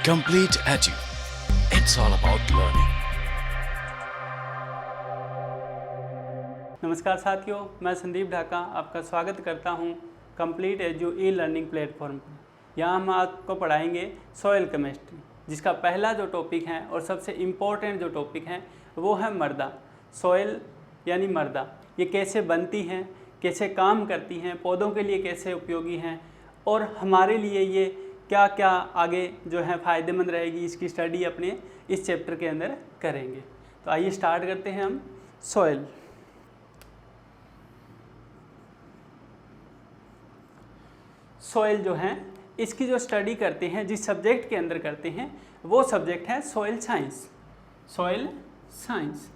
Complete Edu. It's all about learning. नमस्कार साथियों, मैं संदीप ढाका आपका स्वागत करता हूं complete edu e learning platform पर। यहाँ हम आपको पढ़ाएंगे सॉइल केमिस्ट्री, जिसका पहला जो टॉपिक है और सबसे इम्पोर्टेंट जो टॉपिक है वो है मृदा। सॉइल यानी मृदा, ये कैसे बनती हैं, कैसे काम करती हैं, पौधों के लिए कैसे उपयोगी हैं और हमारे लिए ये क्या क्या आगे जो है फ़ायदेमंद रहेगी, इसकी स्टडी अपने इस चैप्टर के अंदर करेंगे। तो आइए स्टार्ट करते हैं हम। सॉइल, सॉइल जो है इसकी जो स्टडी करते हैं, जिस सब्जेक्ट के अंदर करते हैं वो सब्जेक्ट है soil science. Soil science,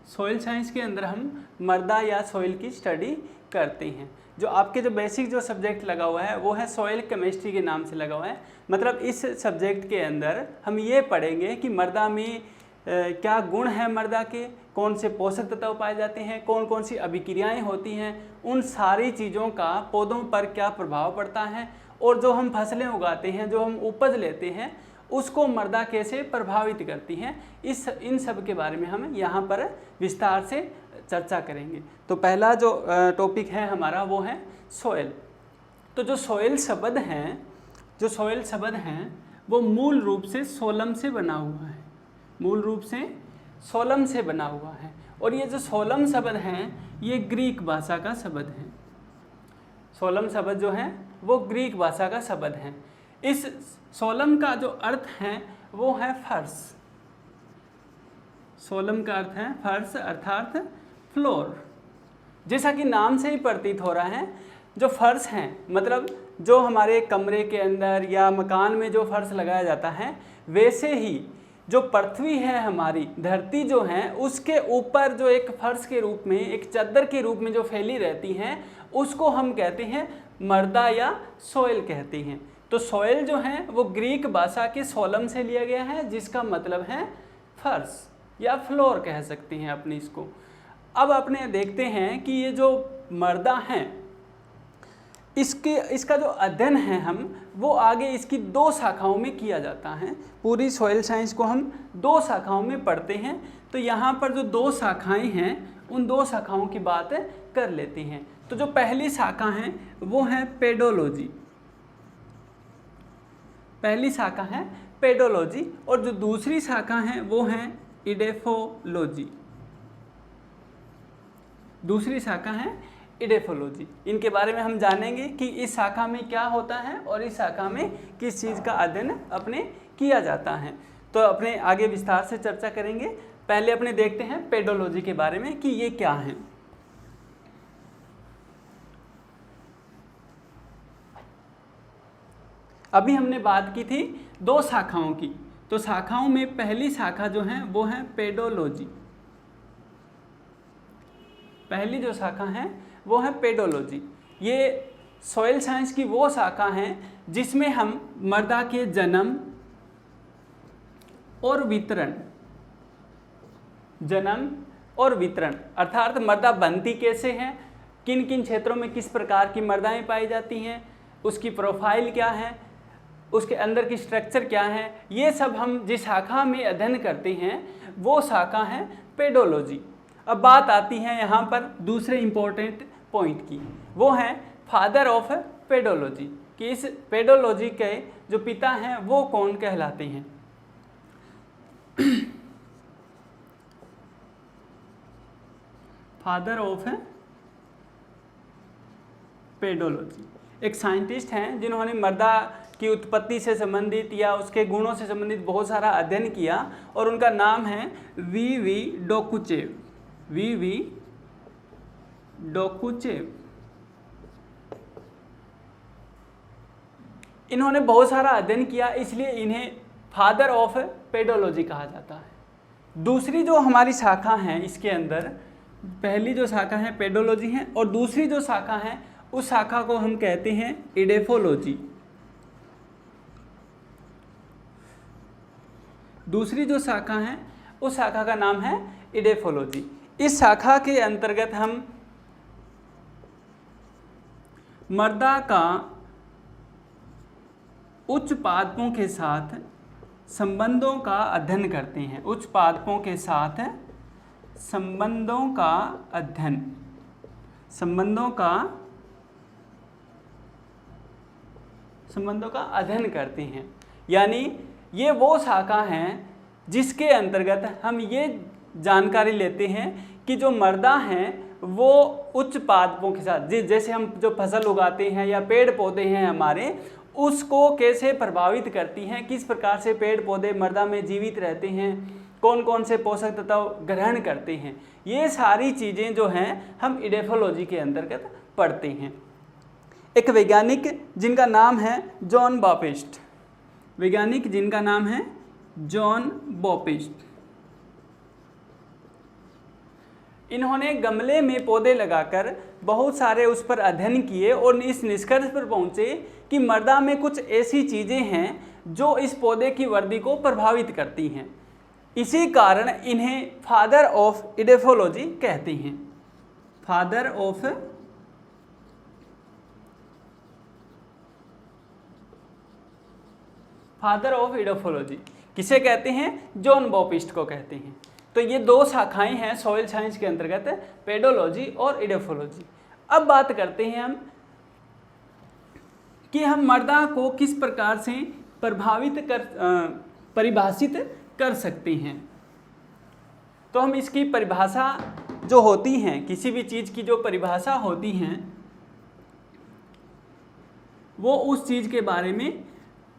soil science के अंदर हम मृदा या सॉइल की स्टडी करते हैं। जो आपके जो बेसिक जो सब्जेक्ट लगा हुआ है वो है सॉइल केमिस्ट्री के नाम से लगा हुआ है। मतलब इस सब्जेक्ट के अंदर हम ये पढ़ेंगे कि मृदा में क्या गुण है, मृदा के कौन से पोषक तत्व पाए जाते हैं, कौन कौन सी अभिक्रियाएं होती हैं, उन सारी चीज़ों का पौधों पर क्या प्रभाव पड़ता है और जो हम फसलें उगाते हैं, जो हम उपज लेते हैं, उसको मृदा कैसे प्रभावित करती हैं। इन सब के बारे में हम यहाँ पर विस्तार से चर्चा करेंगे। तो पहला जो टॉपिक है हमारा वो है सॉइल। तो जो सॉइल शब्द हैं वो मूल रूप से सोलम से बना हुआ है, मूल रूप से सोलम से बना हुआ है। और ये जो सोलम शब्द हैं ये ग्रीक भाषा का शब्द है। सोलम शब्द जो है वो ग्रीक भाषा का शब्द है। इस सोलम का जो अर्थ है वो है फर्श। सोलम का अर्थ है फर्श अर्थात फ्लोर। जैसा कि नाम से ही प्रतीत हो रहा है, जो फर्श हैं मतलब जो हमारे कमरे के अंदर या मकान में जो फर्श लगाया जाता है, वैसे ही जो पृथ्वी है, हमारी धरती जो है, उसके ऊपर जो एक फर्श के रूप में, एक चादर के रूप में जो फैली रहती हैं, उसको हम कहते हैं मृदा या सॉइल कहते हैं। तो सॉइल जो है वो ग्रीक भाषा के सोलम से लिया गया है, जिसका मतलब है फर्श या फ्लोर कह सकते हैं अपने इसको। अब अपने देखते हैं कि ये जो मृदा है इसका जो अध्ययन है हम वो आगे इसकी दो शाखाओं में किया जाता है। पूरी सॉइल साइंस को हम दो शाखाओं में पढ़ते हैं। तो यहाँ पर जो दो शाखाएं हैं उन दो शाखाओं की बात कर लेते हैं। तो जो पहली शाखा है वो है पेडोलॉजी, पहली शाखा है पेडोलॉजी। और जो दूसरी शाखा है वो है इडेफोलॉजी, दूसरी शाखा है इडेफोलॉजी। इनके बारे में हम जानेंगे कि इस शाखा में क्या होता है और इस शाखा में किस चीज़ का अध्ययन अपने किया जाता है। तो अपने आगे विस्तार से चर्चा करेंगे। पहले अपने देखते हैं पेडोलॉजी के बारे में कि ये क्या है। अभी हमने बात की थी दो शाखाओं की। तो शाखाओं में पहली शाखा जो है वो है पेडोलॉजी। पहली जो शाखा है वो है पेडोलॉजी। ये सॉइल साइंस की वो शाखा है जिसमें हम मृदा के जन्म और वितरण अर्थात मृदा बनती कैसे है, किन किन क्षेत्रों में किस प्रकार की मृदाएं पाई जाती हैं, उसकी प्रोफाइल क्या है, उसके अंदर की स्ट्रक्चर क्या है, ये सब हम जिस शाखा में अध्ययन करते हैं वो शाखा है पेडोलॉजी। अब बात आती है यहाँ पर दूसरे इम्पोर्टेंट पॉइंट की, वो है फादर ऑफ पेडोलॉजी, कि इस पेडोलॉजी के जो पिता हैं वो कौन कहलाते हैं। फादर ऑफ पेडोलॉजी एक साइंटिस्ट हैं जिन्होंने मृदा की उत्पत्ति से संबंधित या उसके गुणों से संबंधित बहुत सारा अध्ययन किया और उनका नाम है वी डोकुचेव। वी डोकुचेव। इन्होंने बहुत सारा अध्ययन किया, इसलिए इन्हें फादर ऑफ पेडोलॉजी कहा जाता है। दूसरी जो हमारी शाखा है इसके अंदर, पहली जो शाखा है पेडोलॉजी है और दूसरी जो शाखा है उस शाखा को हम कहते हैं इडेफोलॉजी। दूसरी जो शाखा है उस शाखा का नाम है इडेफोलॉजी। इस शाखा के अंतर्गत हम मृदा का उच्च पादपों के साथ संबंधों का अध्ययन करते हैं। उच्च पादपों के साथ संबंधों का अध्ययन, संबंधों का अध्ययन करते हैं। यानी ये वो शाखा हैं जिसके अंतर्गत हम ये जानकारी लेते हैं कि जो मृदा हैं वो उच्च पादपों के साथ, जैसे हम जो फसल उगाते हैं या पेड़ पौधे हैं हमारे, उसको कैसे प्रभावित करती हैं, किस प्रकार से पेड़ पौधे मृदा में जीवित रहते हैं, कौन कौन से पोषक तत्व ग्रहण करते हैं, ये सारी चीज़ें जो हैं हम इडेफोलॉजी के अंतर्गत पढ़ते हैं। एक वैज्ञानिक जिनका नाम है जॉन बॉपिस्ट, वैज्ञानिक जिनका नाम है जॉन बॉपिस्ट, इन्होंने गमले में पौधे लगाकर बहुत सारे उस पर अध्ययन किए और इस निष्कर्ष पर पहुंचे कि मृदा में कुछ ऐसी चीज़ें हैं जो इस पौधे की वृद्धि को प्रभावित करती हैं। इसी कारण इन्हें फादर ऑफ इडेफोलॉजी कहते हैं। फादर ऑफ इडेफोलॉजी किसे कहते हैं? जॉन बॉपिस्ट को कहते हैं। तो ये दो शाखाएं हैं सॉइल साइंस के अंतर्गत, पेडोलॉजी और इडेफोलॉजी। अब बात करते हैं हम कि हम मृदा को किस प्रकार से परिभाषित कर सकते हैं। तो हम इसकी परिभाषा जो होती हैं, किसी भी चीज़ की जो परिभाषा होती हैं, वो उस चीज़ के बारे में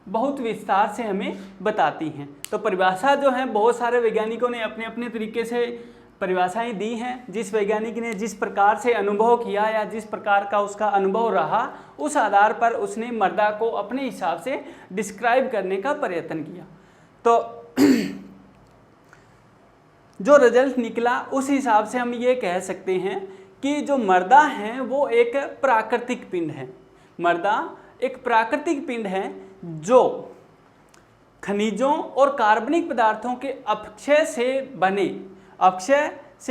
बहुत विस्तार से हमें बताती हैं। तो परिभाषा जो है बहुत सारे वैज्ञानिकों ने अपने अपने तरीके से परिभाषाएं दी हैं। जिस वैज्ञानिक ने जिस प्रकार से अनुभव किया या जिस प्रकार का उसका अनुभव रहा, उस आधार पर उसने मृदा को अपने हिसाब से डिस्क्राइब करने का प्रयत्न किया। तो जो रिजल्ट निकला उस हिसाब से हम ये कह सकते हैं कि जो मृदा है वो एक प्राकृतिक पिंड है। मृदा एक प्राकृतिक पिंड है जो खनिजों और कार्बनिक पदार्थों के अपक्षय से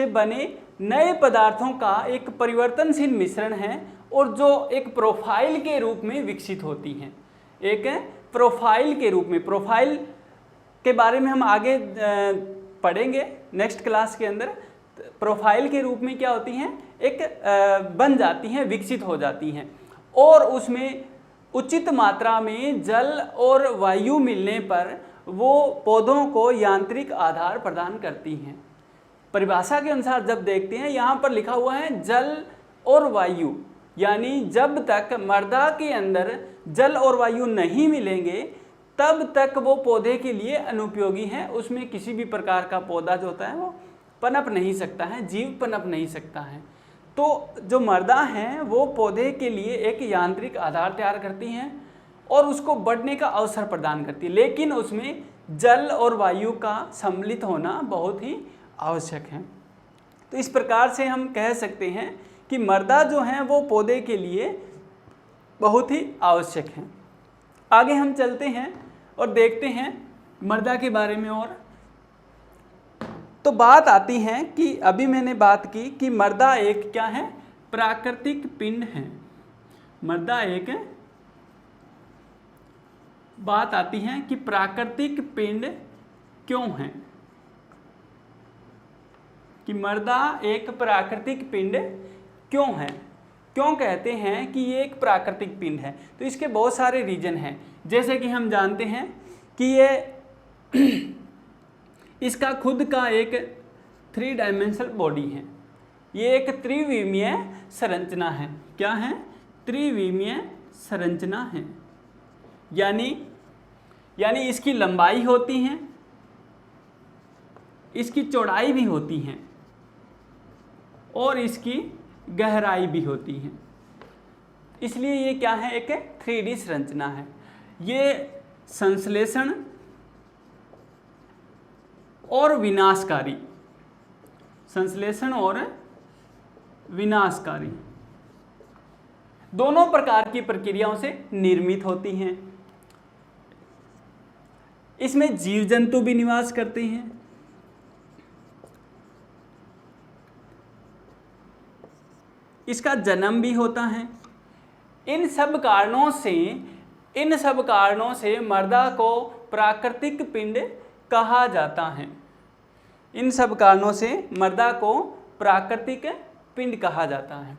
बने नए पदार्थों का एक परिवर्तनशील मिश्रण है और जो एक प्रोफाइल के रूप में विकसित होती हैं। एक प्रोफाइल के रूप में, प्रोफाइल के बारे में हम आगे पढ़ेंगे नेक्स्ट क्लास के अंदर। प्रोफाइल के रूप में क्या होती हैं? एक बन जाती हैं, विकसित हो जाती हैं और उसमें उचित मात्रा में जल और वायु मिलने पर वो पौधों को यांत्रिक आधार प्रदान करती हैं। परिभाषा के अनुसार जब देखते हैं यहाँ पर लिखा हुआ है जल और वायु, यानी जब तक मृदा के अंदर जल और वायु नहीं मिलेंगे तब तक वो पौधे के लिए अनुपयोगी है। उसमें किसी भी प्रकार का पौधा जो होता है वो पनप नहीं सकता है, जीव पनप नहीं सकता है। तो जो मृदा हैं वो पौधे के लिए एक यांत्रिक आधार तैयार करती हैं और उसको बढ़ने का अवसर प्रदान करती है, लेकिन उसमें जल और वायु का सम्मिलित होना बहुत ही आवश्यक है। तो इस प्रकार से हम कह सकते हैं कि मृदा जो है वो पौधे के लिए बहुत ही आवश्यक है। आगे हम चलते हैं और देखते हैं मृदा के बारे में। और तो बात आती है कि अभी मैंने बात की कि मृदा एक क्या है? प्राकृतिक पिंड है। मृदा एक बात आती है कि प्राकृतिक पिंड क्यों है, कि मृदा एक प्राकृतिक पिंड क्यों है, क्यों कहते हैं कि ये एक प्राकृतिक पिंड है। तो इसके बहुत सारे रीजन हैं। जैसे कि हम जानते हैं कि ये इसका खुद का एक 3 डायमेंशनल बॉडी है। ये एक त्रिविमीय संरचना है। क्या है? त्रिविमीय संरचना है। यानी इसकी लंबाई होती है, इसकी चौड़ाई भी होती है और इसकी गहराई भी होती है। इसलिए ये क्या है? एक 3D संरचना है। ये संश्लेषण और विनाशकारी, संश्लेषण और विनाशकारी दोनों प्रकार की प्रक्रियाओं से निर्मित होती हैं। इसमें जीव जंतु भी निवास करते हैं। इसका जन्म भी होता है। इन सब कारणों से इन सब कारणों से मृदा को प्राकृतिक पिंड कहा जाता है। इन सब कारणों से मृदा को प्राकृतिक पिंड कहा जाता है।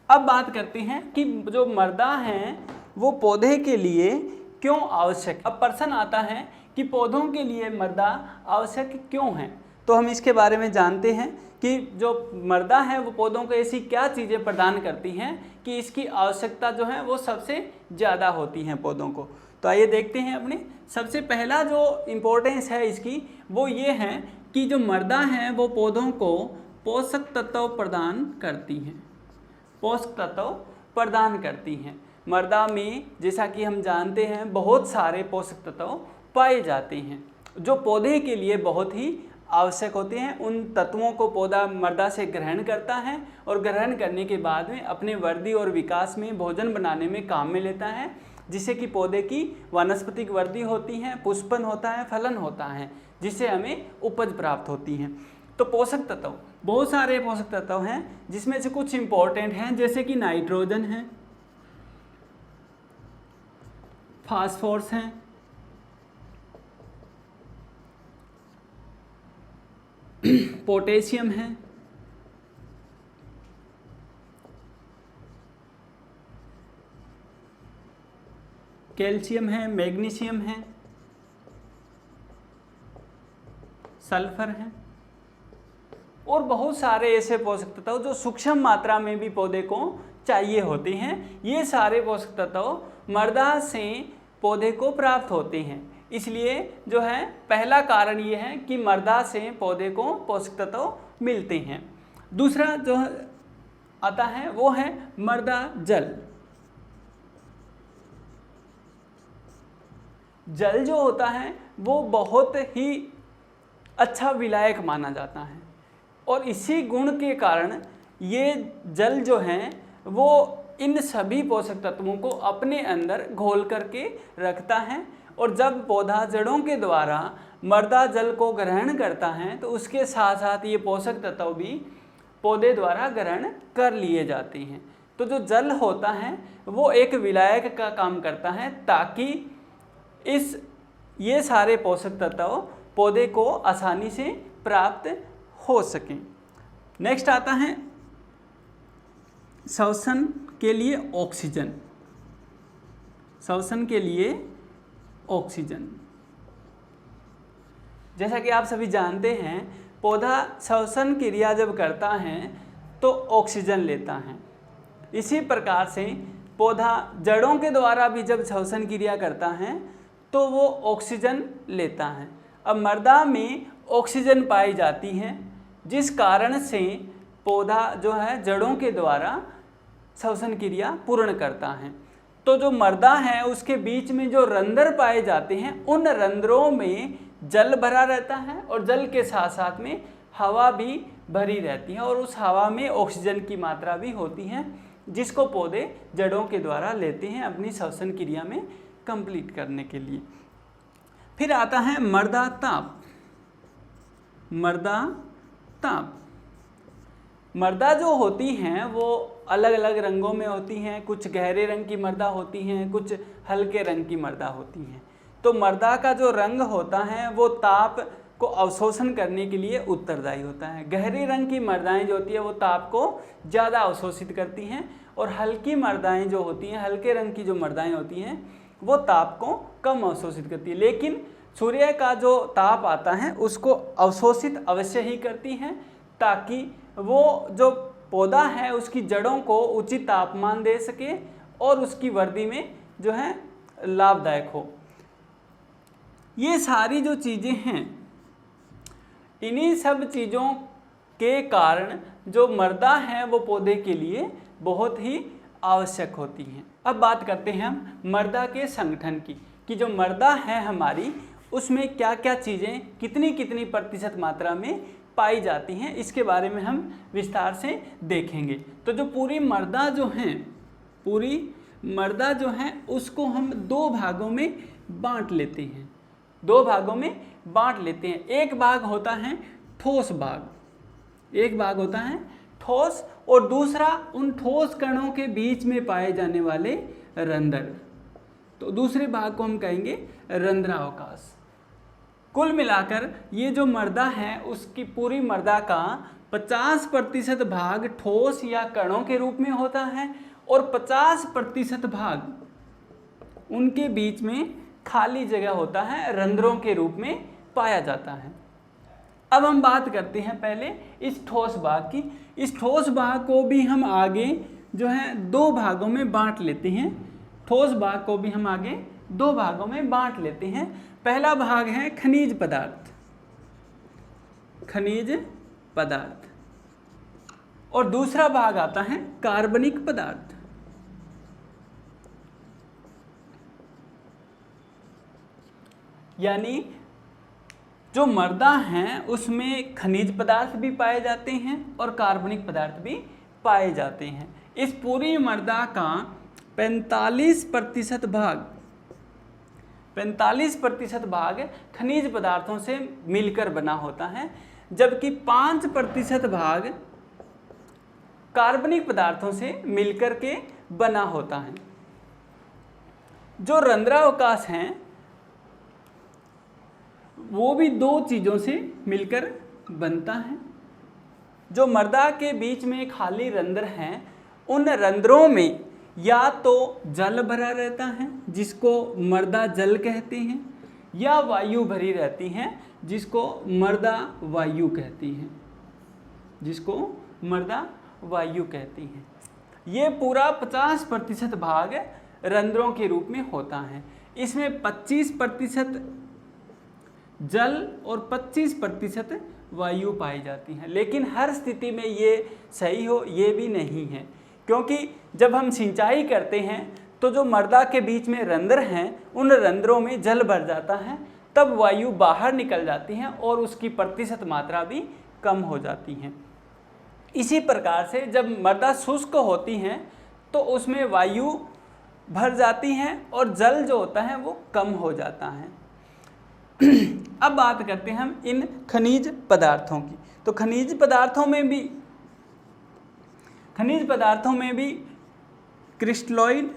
अब बात करते हैं कि जो मृदा है वो पौधे के लिए क्यों आवश्यक है। अब प्रश्न आता है कि पौधों के लिए मृदा आवश्यक क्यों है। तो हम इसके बारे में जानते हैं कि जो मृदा है वो पौधों को ऐसी क्या चीज़ें प्रदान करती हैं कि इसकी आवश्यकता जो है वो सबसे ज़्यादा होती हैं पौधों को। तो आइए देखते हैं अपने। सबसे पहला जो इम्पोर्टेंस है इसकी वो ये है कि जो मृदा है वो पौधों को पोषक तत्व प्रदान करती हैं। पोषक तत्व प्रदान करती हैं। मृदा में जैसा कि हम जानते हैं बहुत सारे पोषक तत्व पाए जाते हैं जो पौधे के लिए बहुत ही आवश्यक होते हैं। उन तत्वों को पौधा मृदा से ग्रहण करता है और ग्रहण करने के बाद में अपने वृद्धि और विकास में, भोजन बनाने में काम में लेता है, जिससे कि पौधे की वानस्पतिक वृद्धि होती है, पुष्पन होता है, फलन होता है, जिससे हमें उपज प्राप्त होती है। तो पोषक तत्व, बहुत सारे पोषक तत्व हैं जिसमें से कुछ इम्पोर्टेंट हैं, जैसे कि नाइट्रोजन है, फास्फोरस हैं, पोटेशियम है, कैल्शियम है, मैग्नीशियम है, सल्फर है और बहुत सारे ऐसे पोषक तत्व जो सूक्ष्म मात्रा में भी पौधे को चाहिए होते हैं। ये सारे पोषक तत्व मृदा से पौधे को प्राप्त होते हैं। इसलिए जो है पहला कारण ये है कि मृदा से पौधे को पोषक तत्व मिलते हैं। दूसरा जो आता है वो है मृदा जल। जल जो होता है वो बहुत ही अच्छा विलायक माना जाता है और इसी गुण के कारण ये जल जो है वो इन सभी पोषक तत्वों को अपने अंदर घोल करके रखता है और जब पौधा जड़ों के द्वारा मृदा जल को ग्रहण करता है तो उसके साथ साथ ये पोषक तत्व भी पौधे द्वारा ग्रहण कर लिए जाते हैं। तो जो जल होता है वो एक विलायक का काम करता है ताकि ये सारे पोषक तत्व पौधे को आसानी से प्राप्त हो सकें। नेक्स्ट आता है श्वसन के लिए ऑक्सीजन। श्वसन के लिए ऑक्सीजन, जैसा कि आप सभी जानते हैं पौधा श्वसन क्रिया जब करता है तो ऑक्सीजन लेता है। इसी प्रकार से पौधा जड़ों के द्वारा भी जब श्वसन क्रिया करता है तो वो ऑक्सीजन लेता है। अब मृदा में ऑक्सीजन पाई जाती है जिस कारण से पौधा जो है जड़ों के द्वारा श्वसन क्रिया पूर्ण करता है। तो जो मृदा है उसके बीच में जो रंध्र पाए जाते हैं उन रंध्रों में जल भरा रहता है और जल के साथ साथ में हवा भी भरी रहती है और उस हवा में ऑक्सीजन की मात्रा भी होती है जिसको पौधे जड़ों के द्वारा लेते हैं अपनी श्वसन क्रिया में कंप्लीट करने के लिए। फिर आता है मृदा ताप। मृदा ताप, मृदा जो होती हैं वो अलग अलग रंगों में होती हैं। कुछ गहरे रंग की मृदा होती हैं, कुछ हल्के रंग की मृदा होती हैं। तो मृदा का जो रंग होता है वो ताप को अवशोषण करने के लिए उत्तरदायी होता है। गहरे रंग की मृदाएं जो होती है वो ताप को ज़्यादा अवशोषित करती हैं और हल्की मृदाएं जो होती हैं, हल्के रंग की जो मृदाएं होती हैं वो ताप को कम अवशोषित करती है। लेकिन सूर्य का जो ताप आता है उसको अवशोषित अवश्य ही करती हैं ताकि वो जो पौधा है उसकी जड़ों को उचित तापमान दे सके और उसकी वृद्धि में जो है लाभदायक हो। ये सारी जो चीज़ें हैं इन्हीं सब चीज़ों के कारण जो मृदा है वो पौधे के लिए बहुत ही आवश्यक होती हैं। अब बात करते हैं हम मृदा के संगठन की कि जो मृदा है हमारी उसमें क्या क्या चीज़ें कितनी कितनी प्रतिशत मात्रा में पाई जाती हैं, इसके बारे में हम विस्तार से देखेंगे। तो जो पूरी मृदा जो है उसको हम दो भागों में बांट लेते हैं। दो भागों में बांट लेते हैं। एक भाग होता है ठोस भाग, एक भाग होता है ठोस, और दूसरा उन ठोस कणों के बीच में पाए जाने वाले रंध्र। तो दूसरे भाग को हम कहेंगे रंध्रावकाश। कुल मिलाकर ये जो मृदा है उसकी पूरी मृदा का 50% भाग ठोस या कणों के रूप में होता है और 50% भाग उनके बीच में खाली जगह होता है, रंध्रों के रूप में पाया जाता है। अब हम बात करते हैं पहले इस ठोस भाग की। इस ठोस भाग को भी हम आगे जो है दो भागों में बांट लेते हैं। ठोस भाग को भी हम आगे दो भागों में बांट लेते हैं। पहला भाग है खनिज पदार्थ, खनिज पदार्थ, और दूसरा भाग आता है कार्बनिक पदार्थ। यानी जो मृदा है उसमें खनिज पदार्थ भी पाए जाते हैं और कार्बनिक पदार्थ भी पाए जाते हैं। इस पूरी मृदा का 45% भाग खनिज पदार्थों से मिलकर बना होता है, जबकि 5% भाग कार्बनिक पदार्थों से मिलकर के बना होता है। जो रंध्रावकाश हैं वो भी दो चीज़ों से मिलकर बनता है। जो मृदा के बीच में खाली रंध्र हैं उन रंध्रों में या तो जल भरा रहता है जिसको मृदा जल कहते हैं, या वायु भरी रहती हैं जिसको मृदा वायु कहती हैं, जिसको मृदा वायु कहती हैं। ये पूरा 50% भाग रंध्रों के रूप में होता है। इसमें 25% जल और 25% वायु पाई जाती हैं। लेकिन हर स्थिति में ये सही हो ये भी नहीं है, क्योंकि जब हम सिंचाई करते हैं तो जो मृदा के बीच में रंध्र हैं उन रंध्रों में जल भर जाता है, तब वायु बाहर निकल जाती हैं और उसकी प्रतिशत मात्रा भी कम हो जाती है। इसी प्रकार से जब मृदा शुष्क होती हैं तो उसमें वायु भर जाती हैं और जल जो होता है वो कम हो जाता है। अब बात करते हैं हम इन खनिज पदार्थों की। तो खनिज पदार्थों में भी क्रिस्टलॉइड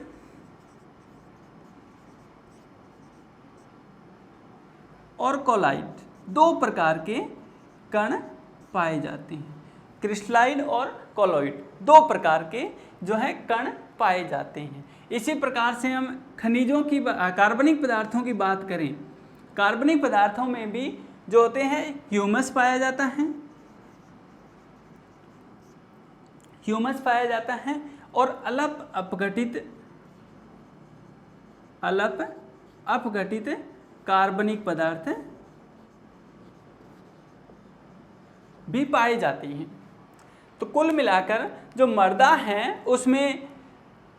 और कोलाइड दो प्रकार के कण पाए जाते हैं। क्रिस्टलाइड और कोलॉइड दो प्रकार के जो है कण पाए जाते हैं। इसी प्रकार से हम खनिजों की कार्बनिक पदार्थों की बात करें, कार्बनिक पदार्थों में भी जो होते हैं ह्यूमस पाया जाता है, ह्यूमस पाया जाता है और अल्प अपघटित कार्बनिक पदार्थ भी पाए जाते हैं। तो कुल मिलाकर जो मृदा है उसमें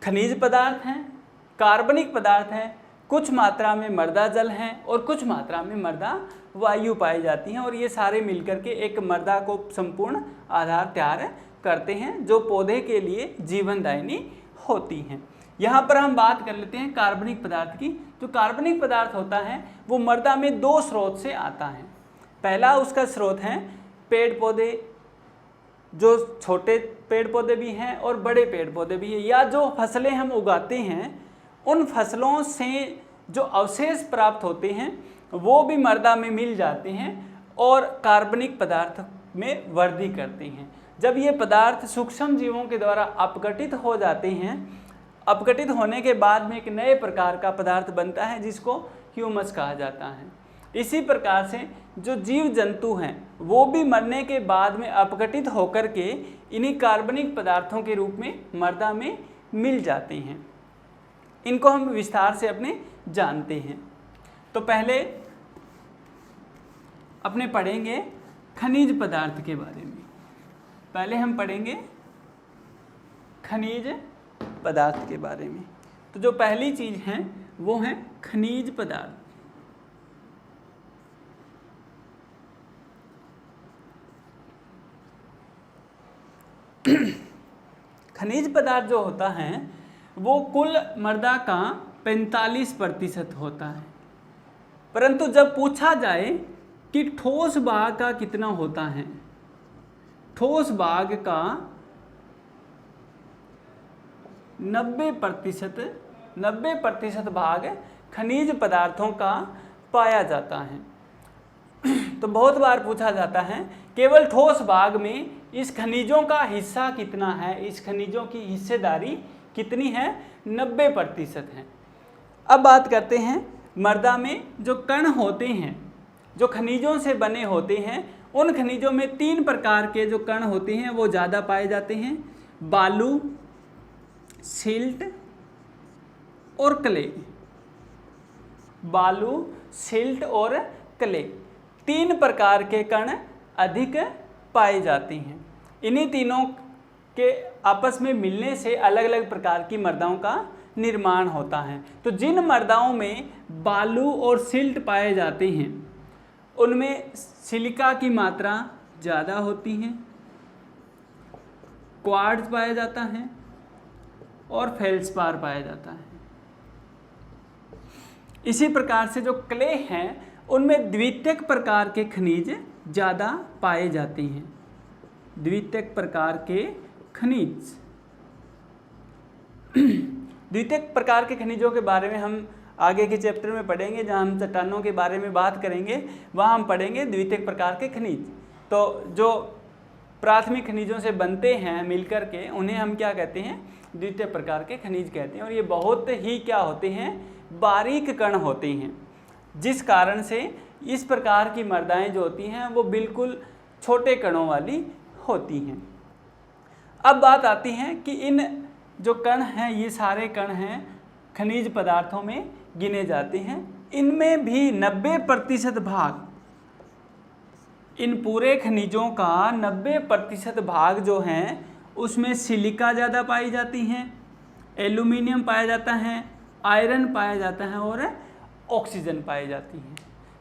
खनिज पदार्थ हैं, कार्बनिक पदार्थ हैं, कुछ मात्रा में मृदा जल हैं और कुछ मात्रा में मृदा वायु पाई जाती हैं, और ये सारे मिलकर के एक मृदा को संपूर्ण आधार तैयार करते हैं जो पौधे के लिए जीवनदायिनी होती हैं। यहाँ पर हम बात कर लेते हैं कार्बनिक पदार्थ की। जो कार्बनिक पदार्थ होता है वो मृदा में दो स्रोत से आता है। पहला उसका स्रोत है पेड़ पौधे, जो छोटे पेड़ पौधे भी हैं और बड़े पेड़ पौधे भी हैं, या जो फसलें हम उगाते हैं उन फसलों से जो अवशेष प्राप्त होते हैं वो भी मृदा में मिल जाते हैं और कार्बनिक पदार्थ में वृद्धि करते हैं। जब ये पदार्थ सूक्ष्म जीवों के द्वारा अपघटित हो जाते हैं, अपघटित होने के बाद में एक नए प्रकार का पदार्थ बनता है जिसको ह्यूमस कहा जाता है। इसी प्रकार से जो जीव जंतु हैं वो भी मरने के बाद में अपघटित होकर के इन्हीं कार्बनिक पदार्थों के रूप में मृदा में मिल जाते हैं। इनको हम विस्तार से अपने जानते हैं। तो पहले अपने पढ़ेंगे खनिज पदार्थ के बारे में। पहले हम पढ़ेंगे खनिज पदार्थ के बारे में। तो जो पहली चीज़ है वो है खनिज पदार्थ। खनिज पदार्थ जो होता है वो कुल मृदा का 45% होता है, परंतु जब पूछा जाए कि ठोस भाग का कितना होता है, ठोस भाग का 90% भाग खनिज पदार्थों का पाया जाता है। तो बहुत बार पूछा जाता है केवल ठोस भाग में इस खनिजों का हिस्सा कितना है, इस खनिजों की हिस्सेदारी कितनी है, 90% है। अब बात करते हैं मृदा में जो कण होते हैं, जो खनिजों से बने होते हैं, उन खनिजों में 3 प्रकार के जो कण होते हैं वो ज़्यादा पाए जाते हैं, बालू, सिल्ट और क्ले। बालू, सिल्ट और क्ले, 3 प्रकार के कण अधिक पाए जाते हैं। इन्हीं तीनों के आपस में मिलने से अलग अलग प्रकार की मृदाओं का निर्माण होता है। तो जिन मृदाओं में बालू और सिल्ट पाए जाते हैं उनमें सिलिका की मात्रा ज़्यादा होती है, क्वार्ट्ज पाया जाता है और फेल्सपार पाया जाता है। इसी प्रकार से जो क्ले हैं उनमें द्वितीयक प्रकार के खनिज ज़्यादा पाए जाते हैं। द्वितीयक प्रकार के खनिज, द्वितीयक प्रकार के खनिजों के बारे में हम आगे के चैप्टर में पढ़ेंगे, जहाँ हम चट्टानों के बारे में बात करेंगे वहाँ हम पढ़ेंगे द्वितीयक प्रकार के खनिज। तो जो प्राथमिक खनिजों से बनते हैं मिलकर के उन्हें हम क्या कहते हैं, द्वितीय प्रकार के खनिज कहते हैं। और ये बहुत ही क्या होते हैं, बारीक कण होते हैं, जिस कारण से इस प्रकार की मृदाएं जो होती हैं वो बिल्कुल छोटे कणों वाली होती हैं। अब बात आती है कि इन जो कण हैं, ये सारे कण हैं खनिज पदार्थों में गिने जाते हैं। इनमें भी 90% भाग, इन पूरे खनिजों का 90% भाग जो हैं उसमें सिलिका ज़्यादा पाई जाती हैं, एल्यूमिनियम पाया जाता है, आयरन पाया जाता है और ऑक्सीजन पाई जाती है।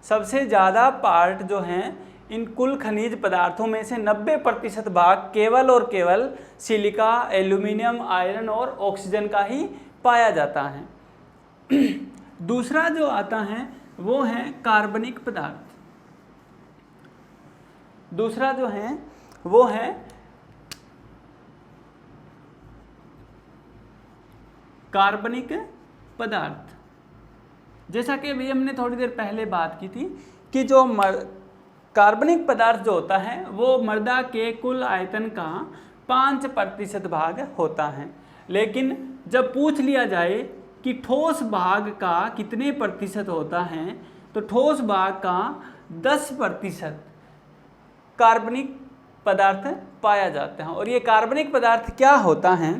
सबसे ज़्यादा पार्ट जो हैं इन कुल खनिज पदार्थों में से 90% भाग केवल और केवल सिलिका, एल्यूमिनियम, आयरन और ऑक्सीजन का ही पाया जाता है। दूसरा जो आता है वो है कार्बनिक पदार्थ। दूसरा जो है वो है कार्बनिक पदार्थ। जैसा कि अभी हमने थोड़ी देर पहले बात की थी कि जो कार्बनिक पदार्थ जो होता है वो मृदा के कुल आयतन का 5% भाग होता है। लेकिन जब पूछ लिया जाए कि ठोस भाग का कितने प्रतिशत होता है, तो ठोस भाग का 10% कार्बनिक पदार्थ पाया जाता है। और ये कार्बनिक पदार्थ क्या होता है,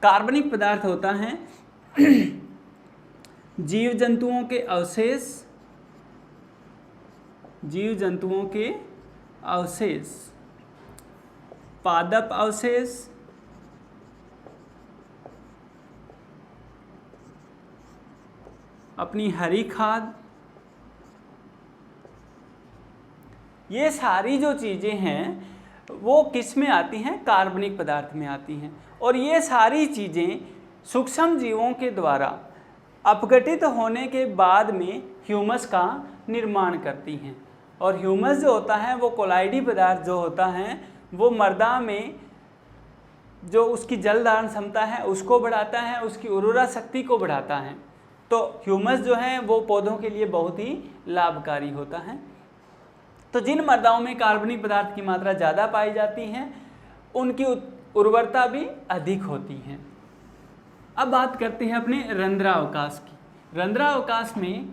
कार्बनिक पदार्थ होता है जीव जंतुओं के अवशेष, जीव जंतुओं के अवशेष, पादप अवशेष, अपनी हरी खाद, ये सारी जो चीज़ें हैं वो किस में आती हैं, कार्बनिक पदार्थ में आती हैं। और ये सारी चीज़ें सूक्ष्म जीवों के द्वारा अपघटित होने के बाद में ह्यूमस का निर्माण करती हैं। और ह्यूमस जो होता है वो कोलाइडी पदार्थ जो होता है वो मृदा में जो उसकी जल धारण क्षमता है उसको बढ़ाता है, उसकी उर्वरा शक्ति को बढ़ाता है। तो ह्यूमस जो है वो पौधों के लिए बहुत ही लाभकारी होता है। तो जिन मृदाओं में कार्बनिक पदार्थ की मात्रा ज़्यादा पाई जाती है उनकी उर्वरता भी अधिक होती है। अब बात करते हैं अपने रंध्रावकाश की। रंध्रावकाश में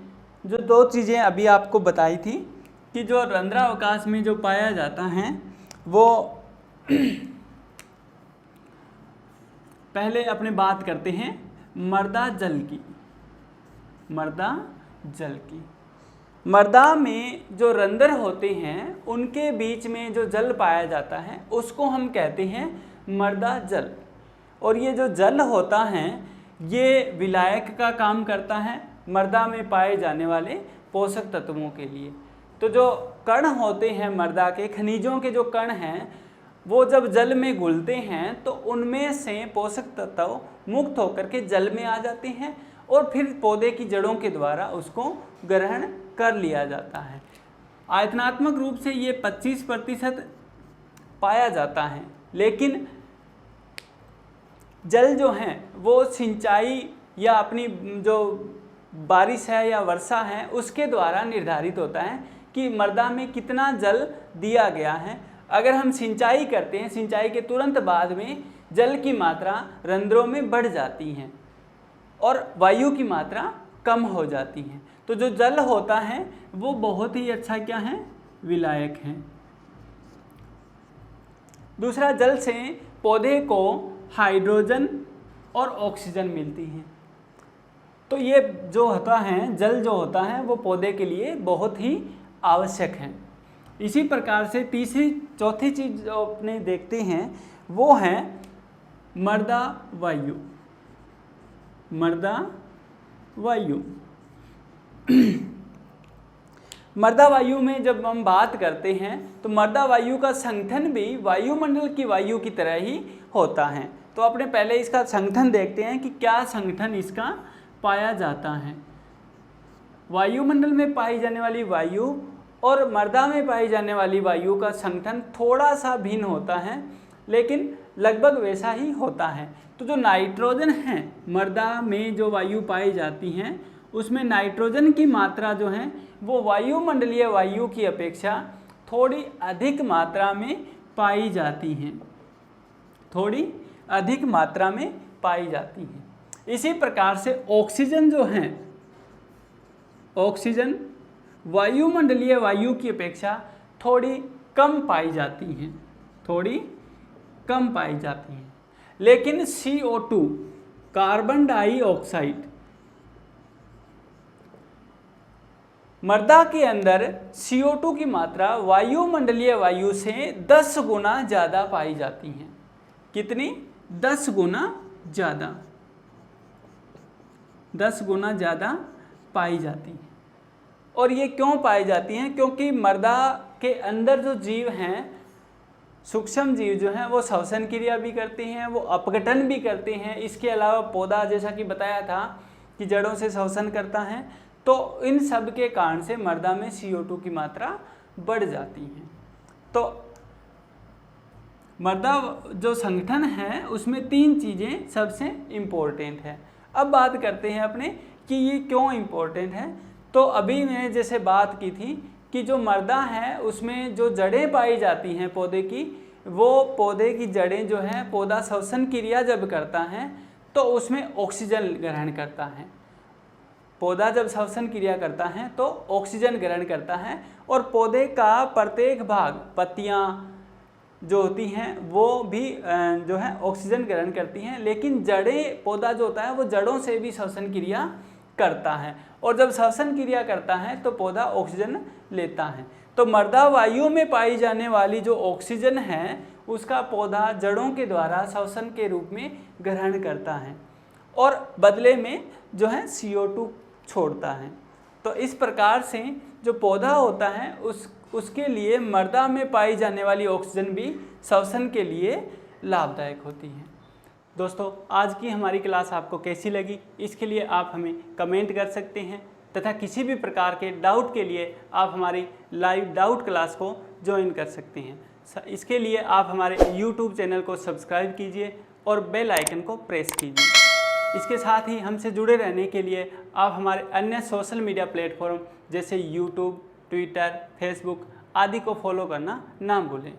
जो 2 चीज़ें अभी आपको बताई थी कि जो रंध्रावकाश में जो पाया जाता है वो पहले अपने बात करते हैं मृदा जल की। मृदा जल की, मृदा में जो रंध्र होते हैं उनके बीच में जो जल पाया जाता है उसको हम कहते हैं मृदा जल। और ये जो जल होता है ये विलायक का काम करता है मृदा में पाए जाने वाले पोषक तत्वों के लिए। तो जो कण होते हैं मृदा के, खनिजों के जो कण हैं वो जब जल में घुलते हैं तो उनमें से पोषक तत्व मुक्त होकर के जल में आ जाते हैं और फिर पौधे की जड़ों के द्वारा उसको ग्रहण कर लिया जाता है। आयतनात्मक रूप से ये 25% पाया जाता है, लेकिन जल जो है वो सिंचाई या अपनी जो बारिश है या वर्षा है उसके द्वारा निर्धारित होता है कि मृदा में कितना जल दिया गया है। अगर हम सिंचाई करते हैं, सिंचाई के तुरंत बाद में जल की मात्रा रंध्रों में बढ़ जाती है और वायु की मात्रा कम हो जाती है। तो जो जल होता है वो बहुत ही अच्छा क्या है, विलायक है। दूसरा, जल से पौधे को हाइड्रोजन और ऑक्सीजन मिलती है। तो ये जो होता है, जल जो होता है वो पौधे के लिए बहुत ही आवश्यक है। इसी प्रकार से तीसरी चौथी चीज जो अपने देखते हैं वो है मृदा वायु। मृदा वायु मृदा वायु में जब हम बात करते हैं तो मृदा वायु का संगठन भी वायुमंडल की वायु की तरह ही होता है। तो अपने पहले इसका संगठन देखते हैं कि क्या संगठन इसका पाया जाता है। वायुमंडल में पाई जाने वाली वायु और मृदा में पाई जाने वाली वायु का संगठन थोड़ा सा भिन्न होता है, लेकिन लगभग वैसा ही होता है। तो जो नाइट्रोजन है, मृदा में जो वायु पाई जाती हैं उसमें नाइट्रोजन की मात्रा जो है वो वायुमंडलीय वायु की अपेक्षा थोड़ी अधिक मात्रा में पाई जाती हैं, थोड़ी अधिक मात्रा में पाई जाती हैं। इसी प्रकार से ऑक्सीजन जो है, ऑक्सीजन वायुमंडलीय वायु की अपेक्षा थोड़ी कम पाई जाती हैं, थोड़ी कम पाई जाती हैं। लेकिन CO2 कार्बन डाइऑक्साइड, मृदा के अंदर CO2 की मात्रा वायुमंडलीय वायु से 10 गुना ज़्यादा पाई जाती हैं। कितनी? 10 गुना ज़्यादा, 10 गुना ज़्यादा पाई जाती हैं। और ये क्यों पाई जाती हैं? क्योंकि मृदा के अंदर जो जीव हैं, सूक्ष्म जीव जो हैं, वो श्वसन क्रिया भी करते हैं, वो अपघटन भी करते हैं। इसके अलावा पौधा, जैसा कि बताया था कि जड़ों से श्वसन करता है, तो इन सब के कारण से मृदा में CO2 की मात्रा बढ़ जाती है। तो मृदा जो संगठन है उसमें 3 चीज़ें सबसे इम्पोर्टेंट है। अब बात करते हैं अपने कि ये क्यों इम्पोर्टेंट है। तो अभी मैंने जैसे बात की थी कि जो मृदा है उसमें जो जड़ें पाई जाती हैं पौधे की, वो पौधे की जड़ें जो हैं, पौधा श्वसन क्रिया जब करता है तो उसमें ऑक्सीजन ग्रहण करता है। पौधा जब श्वसन क्रिया करता है तो ऑक्सीजन ग्रहण करता है और पौधे का प्रत्येक भाग, पत्तियाँ जो होती हैं वो भी जो है ऑक्सीजन ग्रहण करती हैं। लेकिन जड़ें, पौधा जो होता है वो जड़ों से भी श्वसन क्रिया करता है और जब श्वसन क्रिया करता है तो पौधा ऑक्सीजन लेता है। तो मृदा वायु में पाई जाने वाली जो ऑक्सीजन है उसका पौधा जड़ों के द्वारा श्वसन के रूप में ग्रहण करता है और बदले में जो है CO2 छोड़ता है। तो इस प्रकार से जो पौधा होता है उसके लिए मृदा में पाई जाने वाली ऑक्सीजन भी श्वसन के लिए लाभदायक होती है। दोस्तों, आज की हमारी क्लास आपको कैसी लगी, इसके लिए आप हमें कमेंट कर सकते हैं तथा किसी भी प्रकार के डाउट के लिए आप हमारी लाइव डाउट क्लास को ज्वाइन कर सकते हैं। इसके लिए आप हमारे YouTube चैनल को सब्सक्राइब कीजिए और बेल आइकन को प्रेस कीजिए। इसके साथ ही हमसे जुड़े रहने के लिए आप हमारे अन्य सोशल मीडिया प्लेटफॉर्म जैसे YouTube, ट्विटर, फेसबुक आदि को फॉलो करना ना भूलें।